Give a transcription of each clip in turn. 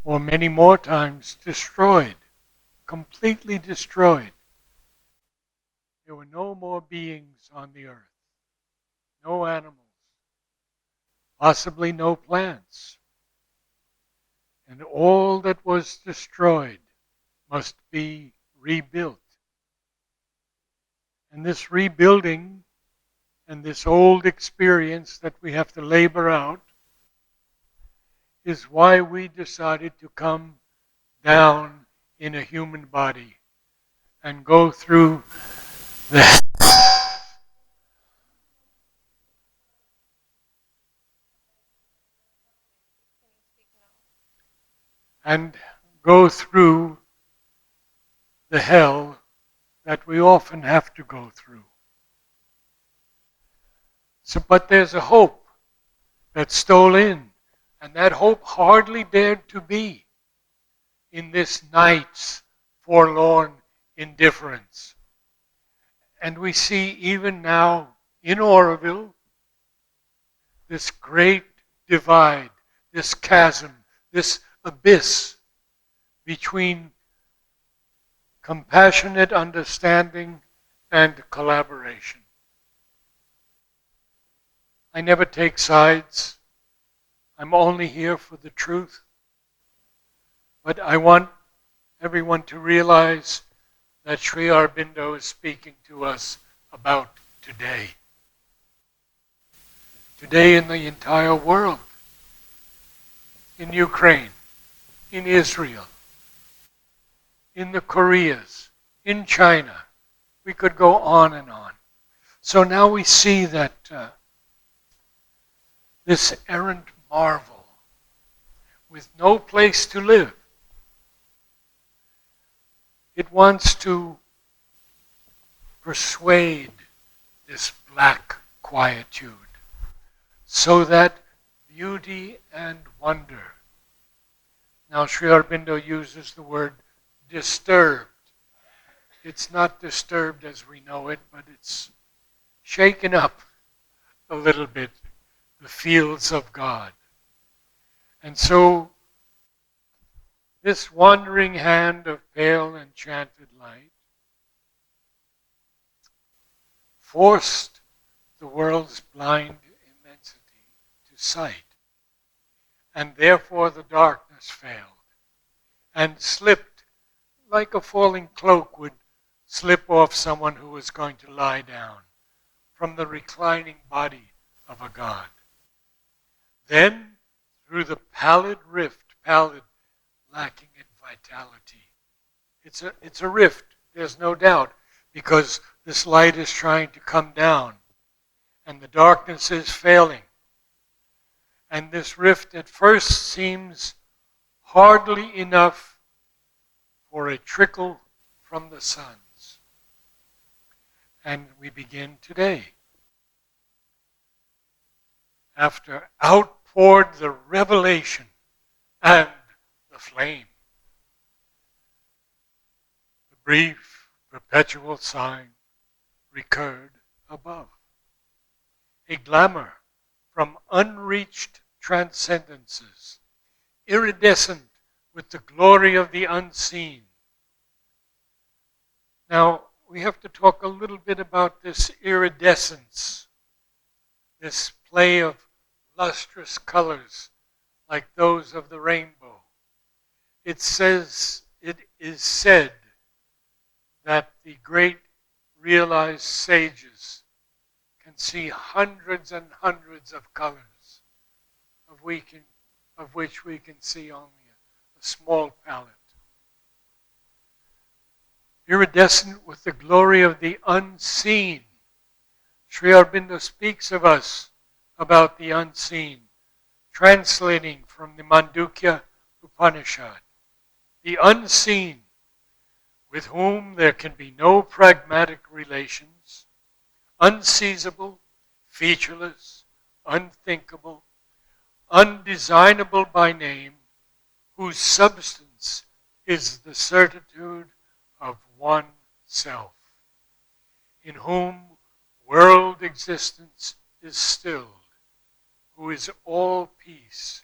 or many more times destroyed, completely destroyed. There were no more beings on the earth, no animals, possibly no plants. And all that was destroyed must be rebuilt. And this rebuilding and this old experience that we have to labor out is why we decided to come down in a human body and go through the and go through the hell that we often have to go through. So, but there's a hope that stole in, and that hope hardly dared to be in this night's forlorn indifference. And we see even now in Oroville this great divide, this chasm, this abyss between compassionate understanding and collaboration. I never take sides. I'm only here for the truth. But I want everyone to realize that Sri Aurobindo is speaking to us about today. Today in the entire world. In Ukraine, in Israel, in the Koreas, in China. We could go on and on. So now we see that this errant marvel with no place to live, it wants to persuade this black quietude so that beauty and wonder. Now Sri Aurobindo uses the word disturbed. It's not disturbed as we know it, but it's shaken up a little bit, the fields of God. And so this wandering hand of pale enchanted light forced the world's blind immensity to sight, and therefore the darkness failed and slipped like a falling cloak would slip off someone who was going to lie down from the reclining body of a god. Then, through the pallid rift, pallid, lacking in vitality. It's a rift, there's no doubt, because this light is trying to come down and the darkness is failing. And this rift at first seems hardly enough for a trickle from the suns. And we begin today. After outpoured the revelation and the flame, the brief, perpetual sign recurred above. A glamour from unreached transcendences, iridescent with the glory of the unseen. Now, we have to talk a little bit about this iridescence, this play of lustrous colors like those of the rainbow. It is said that the great realized sages can see hundreds and hundreds of colors, of which we can see only a small palette. Iridescent with the glory of the unseen. Sri Aurobindo speaks of us about the unseen, translating from the Mandukya Upanishad. The unseen, with whom there can be no pragmatic relations, unseizable, featureless, unthinkable, undesignable by name, whose substance is the certitude of one self, in whom world existence is stilled, who is all peace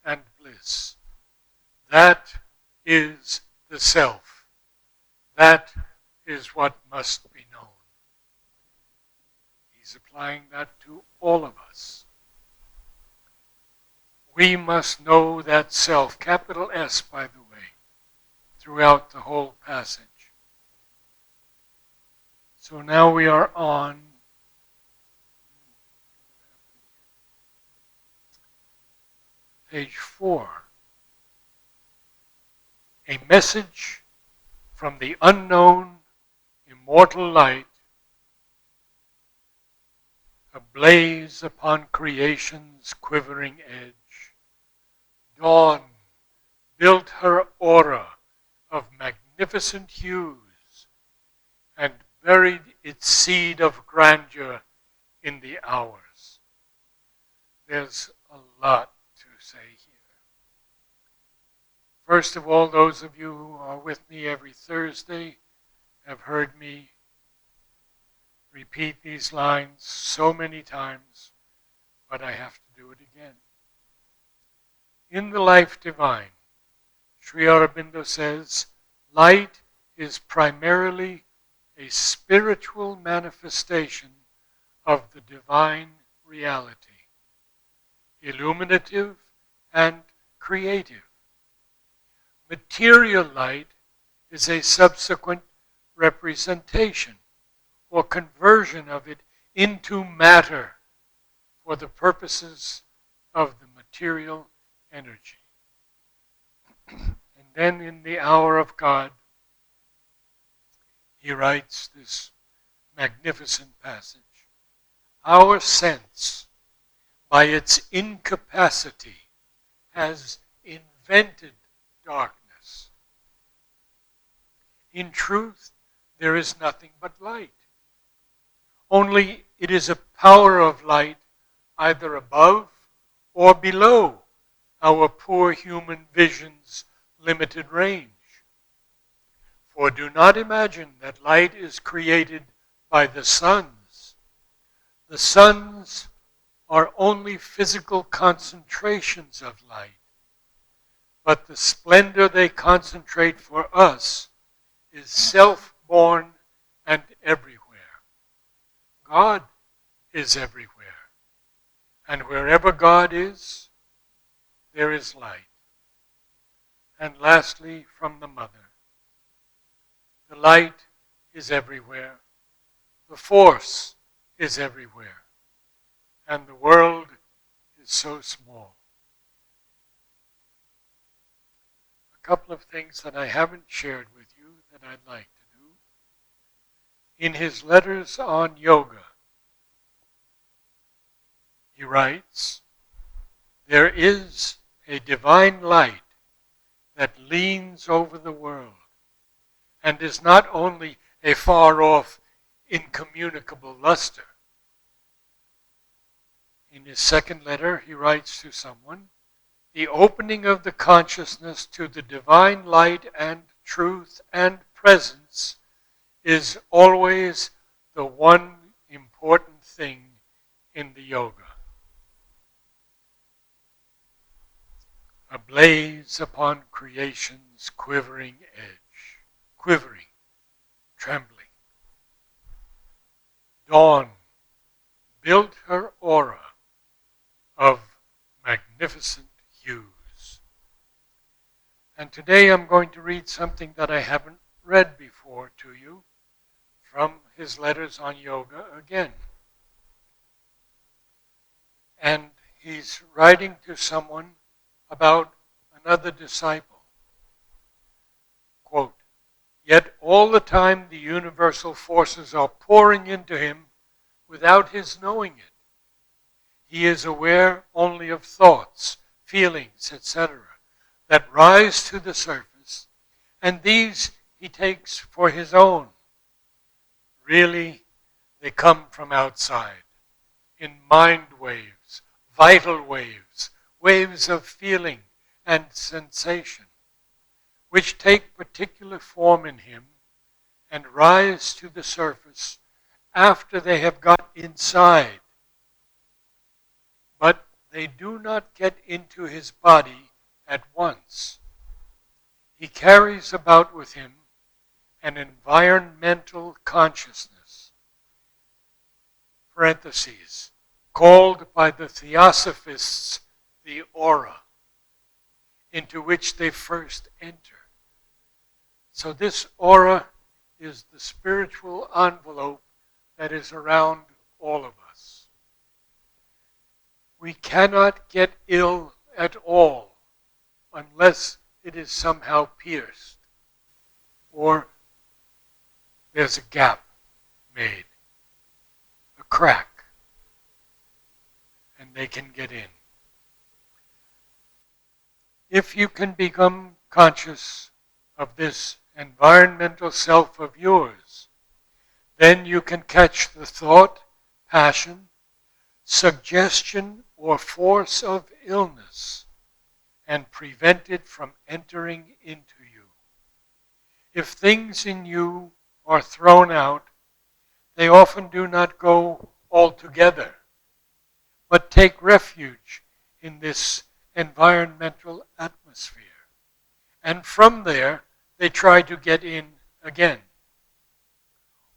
and bliss. That is the self. That is what must be known. He's applying that to all of us. We must know that self, capital S, by the way, throughout the whole passage. So now we are on page 4. A message from the unknown, immortal light, ablaze upon creation's quivering edge. Dawn built her aura of magnificent hues and buried its seed of grandeur in the hours. There's a lot to say here. First of all, those of you who are with me every Thursday have heard me repeat these lines so many times, but I have to do it again. In the Life Divine, Sri Aurobindo says, light is primarily a spiritual manifestation of the divine reality, illuminative and creative. Material light is a subsequent representation or conversion of it into matter for the purposes of the material energy. And then in the hour of God, he writes this magnificent passage. Our sense, by its incapacity, has invented darkness. In truth, there is nothing but light. Only it is a power of light either above or below our poor human vision's limited range. For do not imagine that light is created by the suns. The suns are only physical concentrations of light, but the splendor they concentrate for us is self-born and everywhere. God is everywhere, and wherever God is, there is light. And lastly, from the Mother, the light is everywhere, the force is everywhere, and the world is so small. A couple of things that I haven't shared with you that I'd like to do. In his letters on yoga, he writes, there is a divine light that leans over the world and is not only a far-off, incommunicable luster. In his second letter, he writes to someone, the opening of the consciousness to the divine light and truth and presence is always the one important thing in the yoga. Ablaze upon creation's quivering edge, quivering, trembling. Dawn built her aura of magnificent hues. And today I'm going to read something that I haven't read before to you from his letters on yoga again. And he's writing to someone about another disciple. Quote, yet all the time the universal forces are pouring into him without his knowing it. He is aware only of thoughts, feelings, etc., that rise to the surface, and these he takes for his own. Really, they come from outside, in mind waves, vital waves, waves of feeling and sensation, which take particular form in him and rise to the surface after they have got inside. But they do not get into his body at once. He carries about with him an environmental consciousness, parentheses, called by the Theosophists the aura, into which they first enter. So this aura is the spiritual envelope that is around all of us. We cannot get ill at all unless it is somehow pierced or there's a gap made, a crack, and they can get in. If you can become conscious of this environmental self of yours, then you can catch the thought, passion, suggestion, or force of illness and prevent it from entering into you. If things in you are thrown out, they often do not go altogether, but take refuge in this environmental atmosphere. And from there, they try to get in again.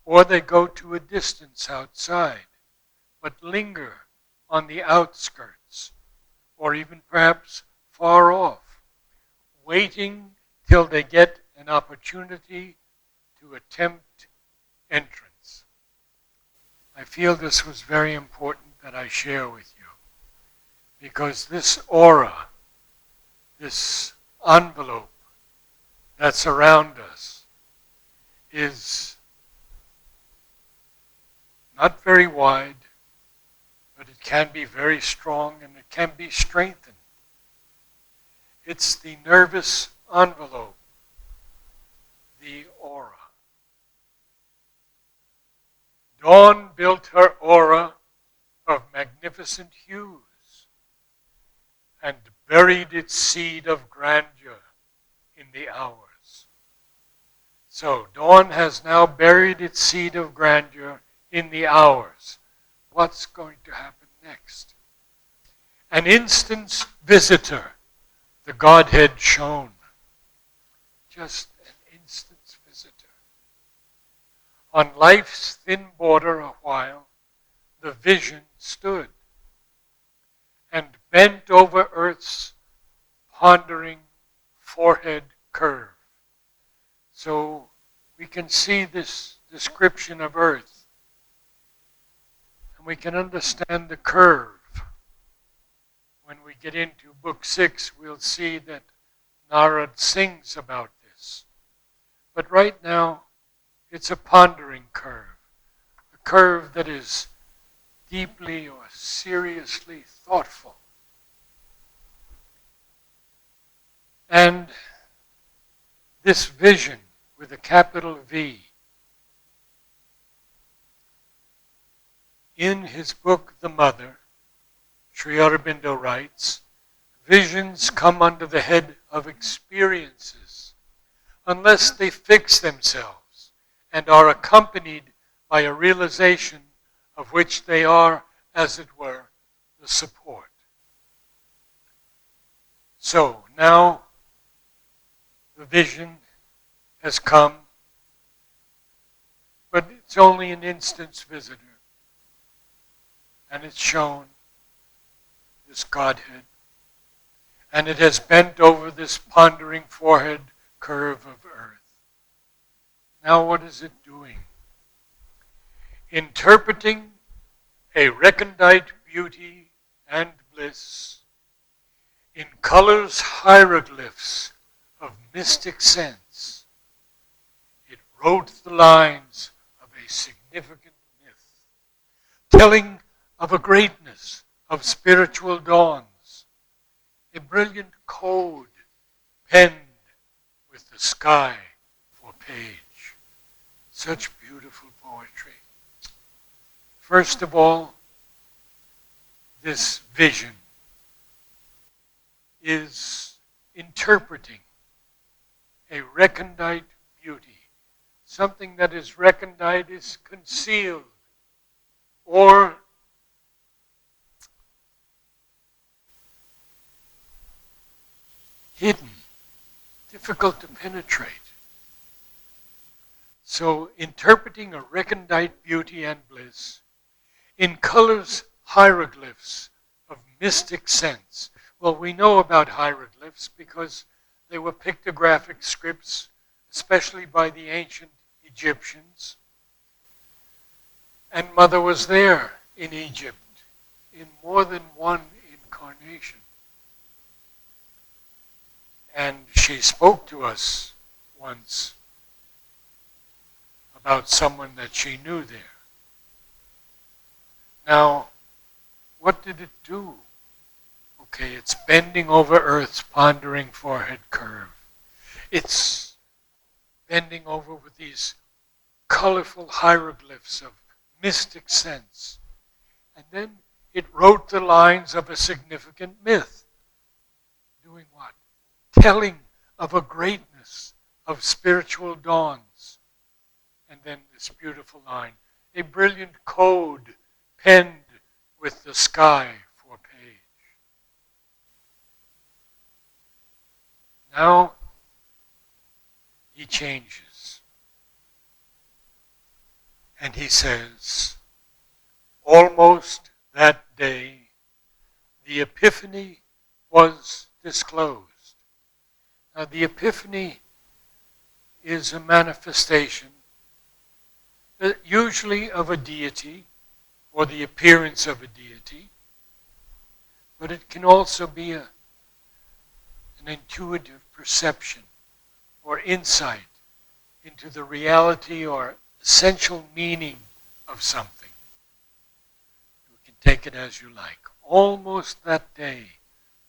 Or they go to a distance outside, but linger on the outskirts, or even perhaps far off, waiting till they get an opportunity to attempt entrance. I feel this was very important that I share with you, because this aura, this envelope that's around us is not very wide, but it can be very strong and it can be strengthened. It's the nervous envelope, the aura. Dawn built her aura of magnificent hues and buried its seed of grandeur in the hours. So dawn has now buried its seed of grandeur in the hours. What's going to happen next? An instant's visitor, the Godhead shone. Just an instant's visitor. On life's thin border a while, the vision stood and bent over earth's pondering forehead curve. So we can see this description of earth, and we can understand the curve. When we get into Book 6, we'll see that Narad sings about this. But right now, it's a pondering curve, a curve that is deeply or seriously thoughtful. And this vision with a capital V, in his book, The Mother, Sri Aurobindo writes, visions come under the head of experiences unless they fix themselves and are accompanied by a realization of which they are, as it were, the support. So now the vision has come, but it's only an instant's visitor, and it's shown this Godhead, and it has bent over this pondering forehead curve of earth. Now what is it doing? Interpreting a recondite beauty and bliss in colors hieroglyphs of mystic sense. It wrote the lines of a significant myth, telling of a greatness of spiritual dawns, a brilliant code penned with the sky for page. Such beautiful poetry. First of all, this vision is interpreting a recondite beauty. Something that is recondite is concealed or hidden difficult to penetrate. So, interpreting a recondite beauty and bliss in colors, hieroglyphs of mystic sense. Well, we know about hieroglyphs because they were pictographic scripts, especially by the ancient Egyptians. And Mother was there in Egypt in more than one incarnation. And she spoke to us once about someone that she knew there. Now, what did it do? Okay, it's bending over Earth's pondering forehead curve. It's bending over with these colorful hieroglyphs of mystic sense. And then it wrote the lines of a significant myth. Doing what? Telling of a greatness of spiritual dawns. And then this beautiful line, a brilliant code penned with the sky for page. Now he changes. And he says, almost that day, the Epiphany was disclosed. Now the Epiphany is a manifestation usually of a deity or the appearance of a deity, but it can also be an intuitive perception or insight into the reality or essential meaning of something. You can take it as you like. Almost that day,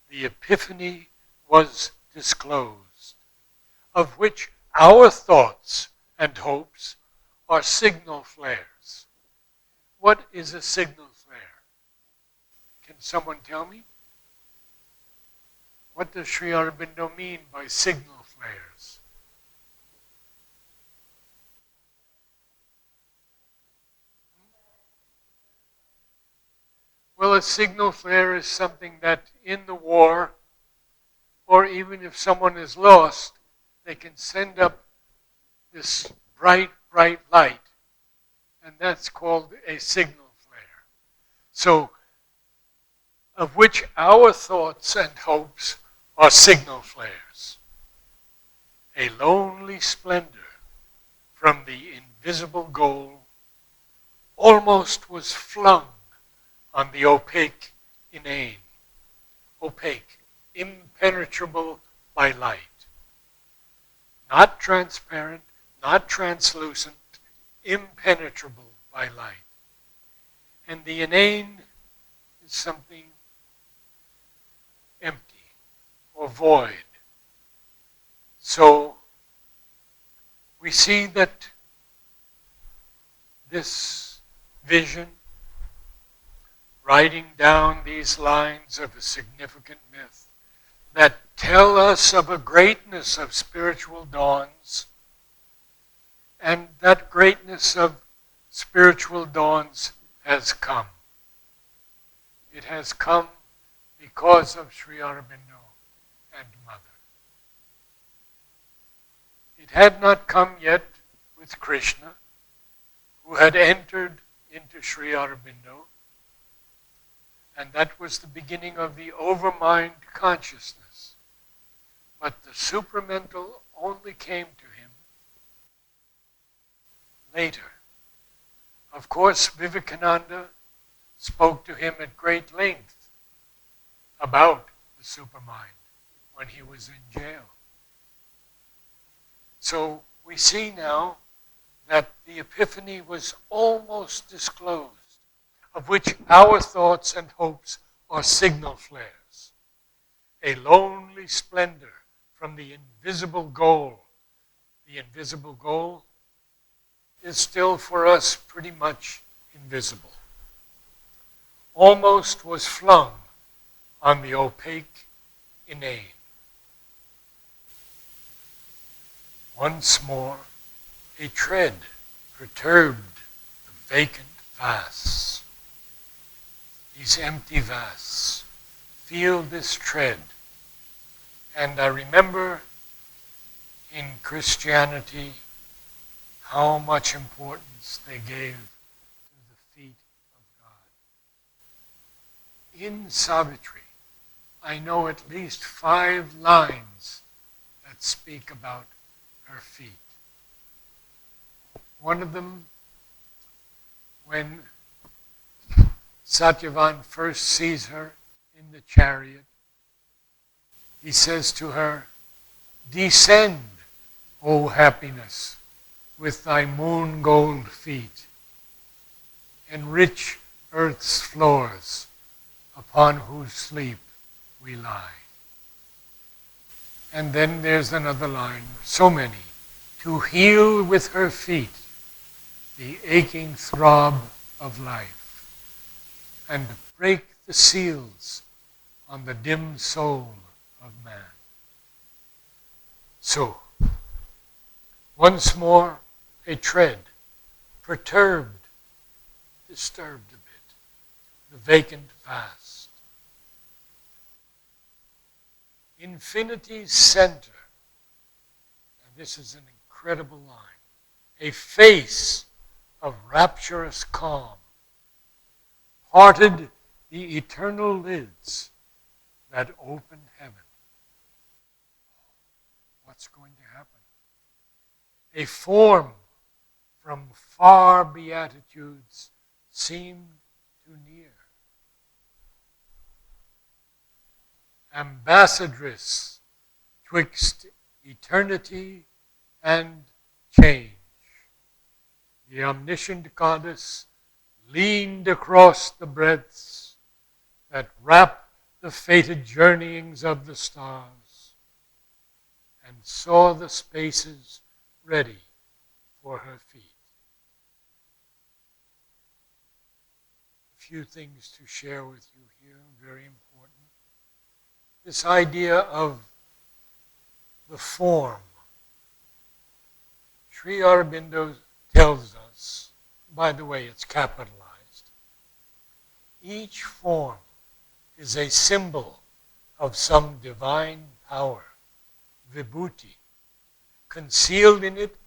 the Epiphany was disclosed, of which our thoughts and hopes are signal flares. What is a signal flare? Can someone tell me? What does Sri Aurobindo mean by signal flares? Well, a signal flare is something that in the war, or even if someone is lost, they can send up this bright, bright light, and that's called a signal flare. So, of which our thoughts and hopes are signal flares. A lonely splendor from the invisible goal almost was flung on the opaque inane, opaque, impenetrable by light. Not transparent, not translucent, impenetrable by light. And the inane is something empty or void. So we see that this vision, writing down these lines of a significant myth that tell us of a greatness of spiritual dawns, and that greatness of spiritual dawns has come. It has come because of Sri Aurobindo and Mother. It had not come yet with Krishna, who had entered into Sri Aurobindo, and that was the beginning of the overmind consciousness. But the supramental only came to him later. Of course, Vivekananda spoke to him at great length about the supermind when he was in jail. So we see now that the Epiphany was almost disclosed, of which our thoughts and hopes are signal flares. A lonely splendor from the invisible goal. The invisible goal is still for us pretty much invisible. Almost was flung on the opaque inane. Once more, a tread perturbed the vacant vasts. These empty vasts. Feel this tread. And I remember in Christianity how much importance they gave to the feet of God. In Savitri, I know at least 5 lines that speak about her feet. One of them, when Satyavan first sees her in the chariot, he says to her, "Descend, O happiness, with thy moon gold feet, enrich earth's floors, upon whose sleep we lie." And then there's another line, so many, "To heal with her feet the aching throb of life, and break the seals on the dim soul of man." So, once more, a tread, perturbed, disturbed a bit, the vacant vast. Infinity's center, and this is an incredible line, a face of rapturous calm, parted the eternal lids that open heaven. What's going to happen? A form from far beatitudes seemed too near. Ambassadress twixt eternity and change, the omniscient goddess leaned across the breadths that wrap the fated journeyings of the stars, and saw the spaces ready for her feet. A few things to share with you here, very important. This idea of the form. Sri Aurobindo tells us, by the way, it's capitalized, each form is a symbol of some divine power, vibhuti, concealed in it,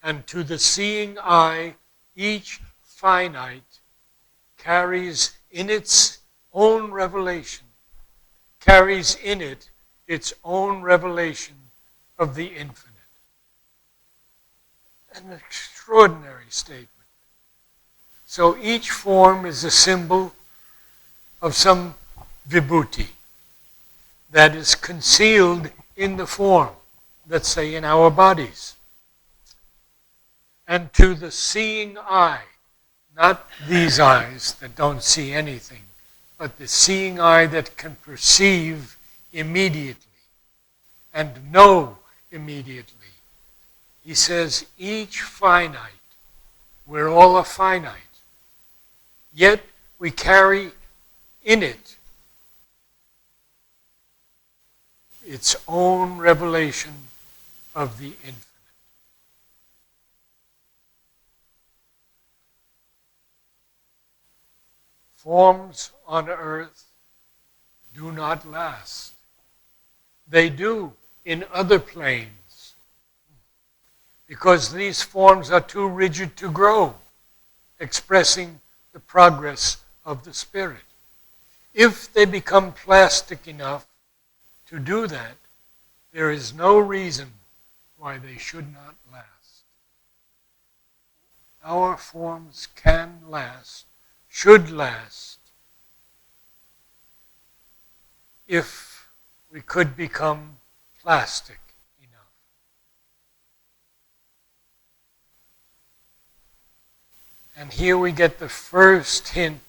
and to the seeing eye, each finite carries in its own revelation, carries in it its own revelation of the infinite. An extraordinary statement. So each form is a symbol of some vibhuti that is concealed in the form, let's say in our bodies. And to the seeing eye, not these eyes that don't see anything, but the seeing eye that can perceive immediately and know immediately. He says each finite, we're all a finite, yet we carry in it its own revelation of the infinite. Forms on earth do not last. They do in other planes, because these forms are too rigid to grow, expressing the progress of the spirit. If they become plastic enough to do that, there is no reason why they should not last. Our forms can last, should last, if we could become plastic enough. And here we get the first hint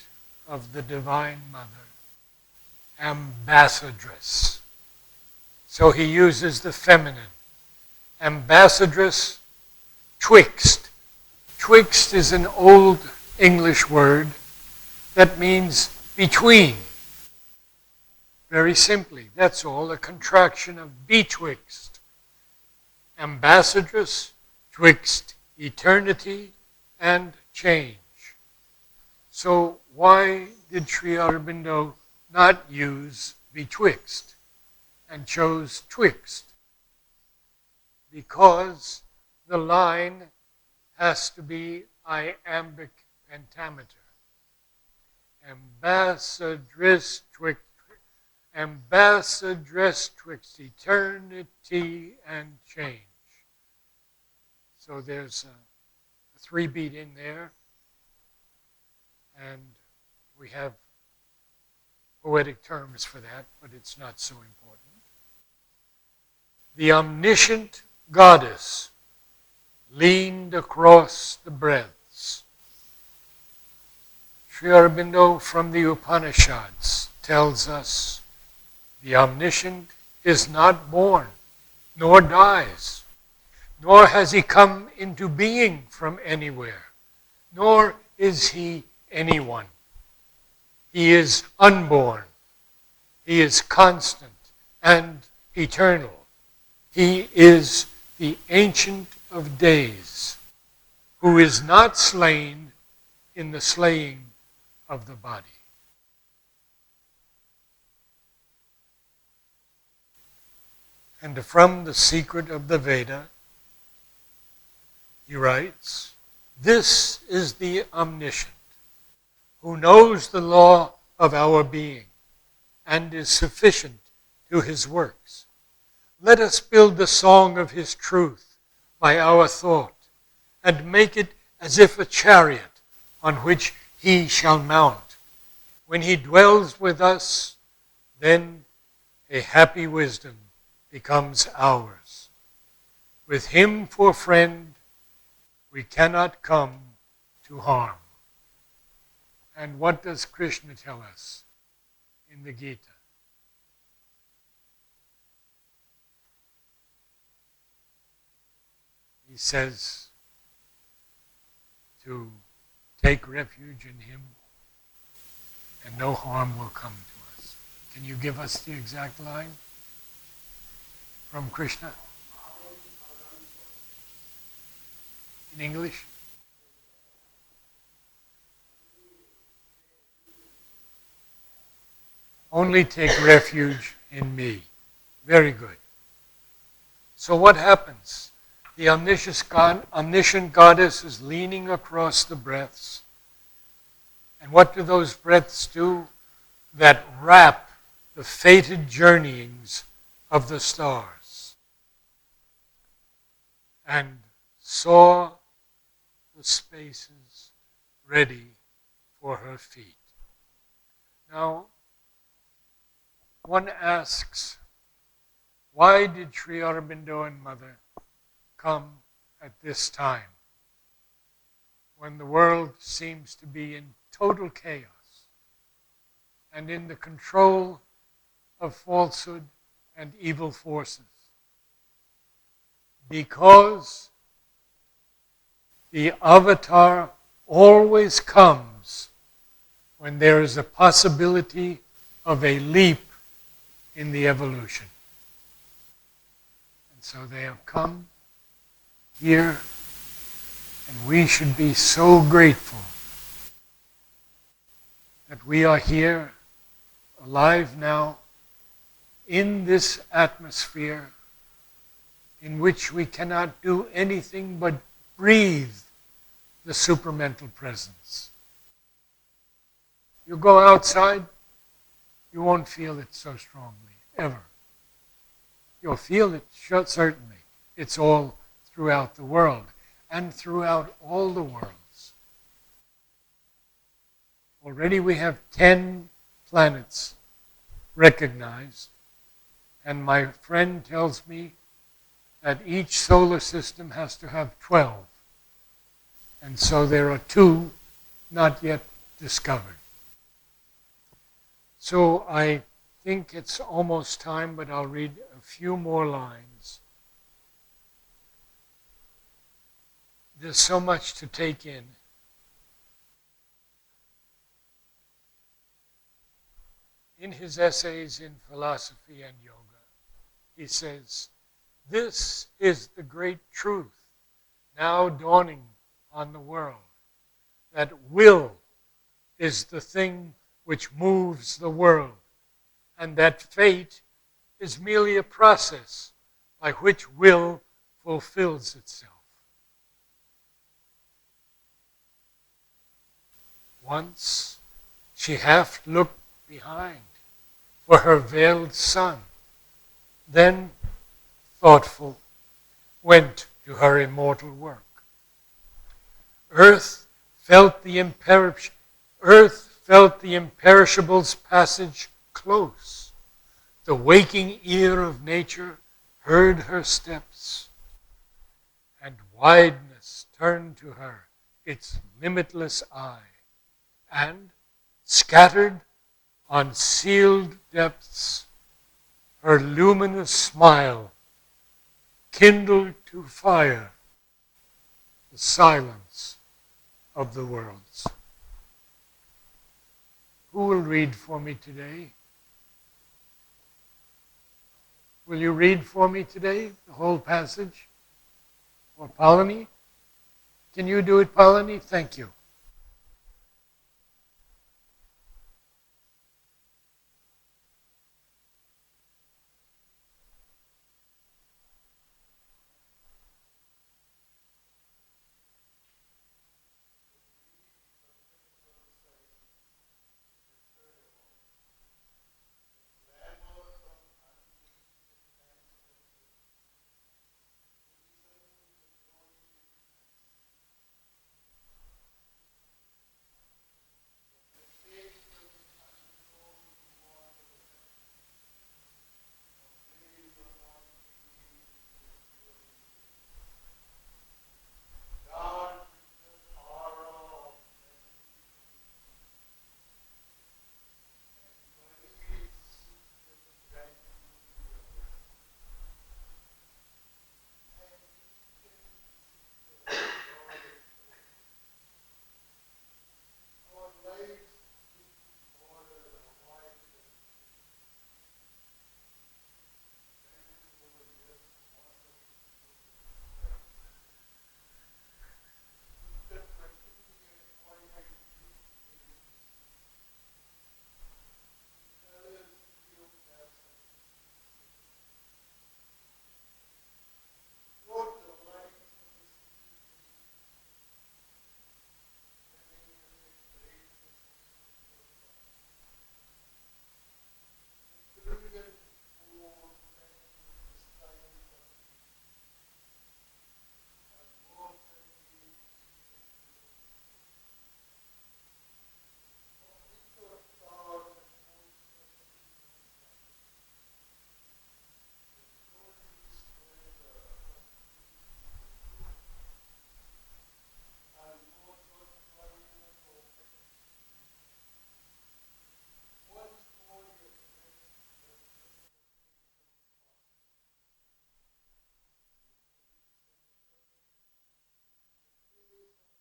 of the Divine Mother, ambassadress. So he uses the feminine. Ambassadress, twixt. Twixt is an old English word that means between. Very simply, that's all, a contraction of betwixt. Ambassadress, twixt eternity and change. So why did Sri Aurobindo not use betwixt and chose twixt? because the line has to be iambic pentameter. Ambassadress twixt eternity and change. So there's a 3-beat in there, and we have poetic terms for that, but it's not so important. The omniscient goddess leaned across the breadths. Sri Aurobindo from the Upanishads tells us the omniscient is not born, nor dies, nor has he come into being from anywhere, nor is he anyone. He is unborn. He is constant and eternal. He is the Ancient of Days, who is not slain in the slaying of the body. And from the Secret of the Veda, he writes, "This is the omniscient, who knows the law of our being and is sufficient to his works. Let us build the song of his truth by our thought and make it as if a chariot on which he shall mount. When he dwells with us, then a happy wisdom becomes ours. With him for friend, we cannot come to harm." And what does Krishna tell us in the Gita? He says to take refuge in him and no harm will come to us. Can you give us the exact line from Krishna? In English? Only take refuge in me. Very good. So what happens? The omniscient goddess is leaning across the breadths. And what do those breadths do? That wrap the fated journeyings of the stars. And saw the spaces ready for her feet. Now, one asks, why did Sri Aurobindo and Mother come at this time, when the world seems to be in total chaos and in the control of falsehood and evil forces? Because the avatar always comes when there is a possibility of a leap in the evolution. And so they have come here, and we should be so grateful that we are here, alive now, in this atmosphere in which we cannot do anything but breathe the supramental presence. You go outside, you won't feel it so strongly, ever. You'll feel it, certainly. It's all throughout the world and throughout all the worlds. Already we have 10 planets recognized, and my friend tells me that each solar system has to have 12. And so there are 2 not yet discovered. So I think it's almost time, but I'll read a few more lines. There's so much to take in. In his essays in philosophy and yoga, he says, "This is the great truth now dawning on the world, that will is the thing which moves the world, and that fate is merely a process by which will fulfills itself. Once she half looked behind for her veiled son, then, thoughtful, went to her immortal work. Earth felt the imperishable's passage close. The waking ear of nature heard her steps, and wideness turned to her its limitless eye, and, scattered on sealed depths, her luminous smile kindled to fire the silence of the worlds. Who will read for me today? Will you read for me today the whole passage? Or Palani? Can you do it, Palani? Thank you.